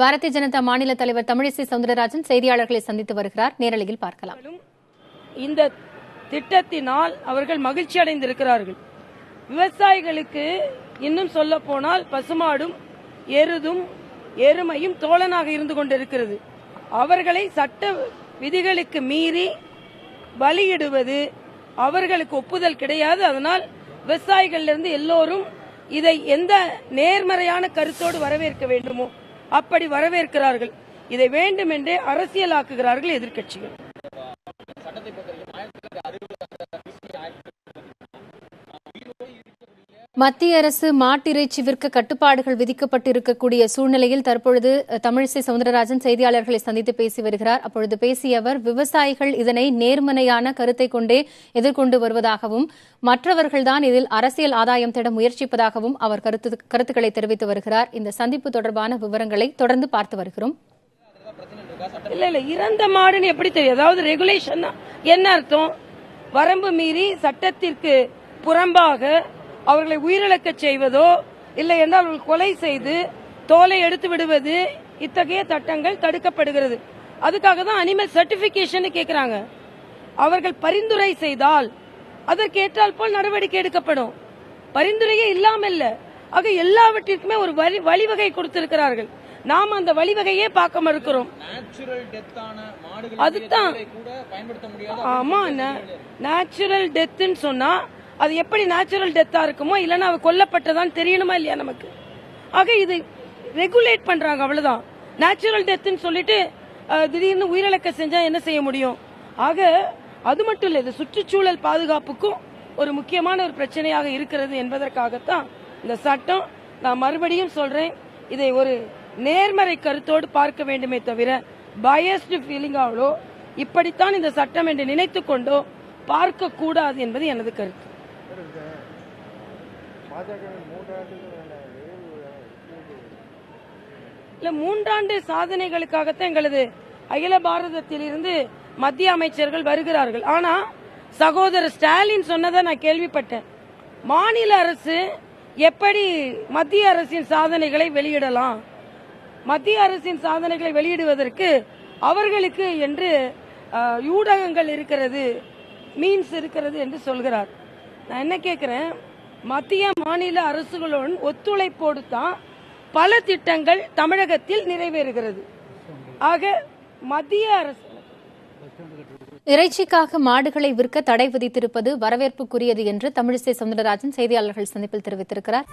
பாரதிய ஜனதா மாநில தலைவர் தமிழிசை சவுந்தரராஜன் செய்தியாளர்களை சந்தித்து வருகிறார். நேரலையில் பார்க்கலாம். இந்த திட்டத்தினால் அவர்கள் மகிழ்ச்சி அடைந்திருக்கிறார்கள். விவசாயிகளுக்கு இன்னும் சொல்ல போனால் பசுமாடும் எருதும் எருமையும் தோழனாக இருந்து கொண்டிருக்கிறது. அவர்களை சட்ட விதிகளுக்கு மீறி பலியிடுவது அவர்களுக்கு ஒப்புதல் கிடையாது. அதனால் விவசாயிகளிலிருந்து எல்லோரும் இதை எந்த நேர்மறையான கருத்தோடு வரவேற்க வேண்டுமோ அப்படி வரவேற்கிறார்கள். இதை வேண்டுமென்றே அரசியலாக்குகிறார்கள் எதிர்க்கட்சிகள். மத்திய அரசு மாட்டிறைச்சி விற்க கட்டுப்பாடுகள் விதிக்கப்பட்டிருக்கக்கூடிய சூழ்நிலையில் தற்பொழுது தமிழிசை சவுந்தரராஜன் செய்தியாளர்களை சந்தித்து பேசி வருகிறார். அப்பொழுது பேசிய அவர், விவசாயிகள் இதனை நேர்மறையான கருத்தை கொண்டே எதிர்கொண்டு வருவதாகவும் மற்றவர்கள்தான் இதில் அரசியல் ஆதாயம் தேட முயற்சிப்பதாகவும் அவர் கருத்துக்களை தெரிவித்து வருகிறார். இந்த சந்திப்பு தொடர்பான விவரங்களை தொடர்ந்து பார்த்து வருகிறோம். இல்ல இறந்த மாடுன்னு எப்படி தெரியும்? அதாவது ரெகுலேஷன் என்ன அர்த்தம்? வரம்பு மீறி சட்டத்திற்கு புறம்பாக அவர்களை உயிரிழக்க செய்வதோ இல்லை என்றால் அவர்கள் கொலை செய்து தோலை எடுத்து விடுவது, இத்தகைய சட்டங்கள் தடுக்கப்படுகிறது. அதுக்காக தான் அனிமல் சர்டிபிகேஷன் கேட்கிறாங்க. அவர்கள் பரிந்துரை செய்தால் அதற்கேற்றால் போல் நடவடிக்கை எடுக்கப்படும். பரிந்துரையே இல்லாமல் ஆக எல்லாவற்றிற்குமே ஒரு வழிவகை கொடுத்திருக்கிறார்கள். நாம் அந்த வழிவகையே பார்க்க மறுக்கிறோம். அதுதான் ஆமா, நேச்சுரல் டெத்ன்னு சொன்னா அது எப்படி நேச்சுரல் டெத்தா இருக்குமோ, இல்லைன்னா அவ கொல்லப்பட்டதான் தெரியணுமா இல்லையா நமக்கு? ஆக இது ரெகுலேட் பண்றாங்க, அவ்வளவுதான். நேச்சுரல் டெத்ன்னு சொல்லிட்டு திடீர்னு உயிரிழக்க செஞ்சா என்ன செய்ய முடியும்? ஆக அது மட்டும் இல்ல, இது சுற்றுச்சூழல் பாதுகாப்புக்கும் ஒரு முக்கியமான ஒரு பிரச்சனையாக இருக்கிறது என்பதற்காகத்தான் இந்த சட்டம். நான் மறுபடியும் சொல்றேன், இதை ஒரு நேர்மறை கருத்தோடு பார்க்க வேண்டுமே தவிர பயஸ்டு ஃபீலிங்காவோ இப்படித்தான் இந்த சட்டம் என்று நினைத்துக் கொண்டோ பார்க்க கூடாது என்பது எனது கருத்து. இல்ல, 3 ஆண்டு சாதனைகளுக்காகத்தான் எங்களது அகில பாரதத்தில் இருந்து மத்திய அமைச்சர்கள் வருகிறார்கள். ஆனா சகோதரர் ஸ்டாலின் சொன்னதை நான் கேள்விப்பட்டேன். மாநில அரசு எப்படி மத்திய அரசின் சாதனைகளை வெளியிடலாம், மத்திய அரசின் சாதனைகளை வெளியிடுவதற்கு அவர்களுக்கு என்று ஊடகங்கள் இருக்கிறது, மீன்ஸ் இருக்கிறது என்று சொல்கிறார். நான் என்ன கேட்கிறேன், மத்திய மாநில அரசுகளுடன் ஒத்துழைப்போடு தான் பல திட்டங்கள் தமிழகத்தில் நிறைவேறுகிறது. ஆக மத்திய அரசு இறைச்சிக்காக மாடுகளை விற்க தடை விதித்திருப்பது வரவேற்புக்குரியது என்று தமிழிசை சவுந்தரராஜன் செய்தியாளர்கள் சந்திப்பில் தெரிவித்திருக்கிறார்.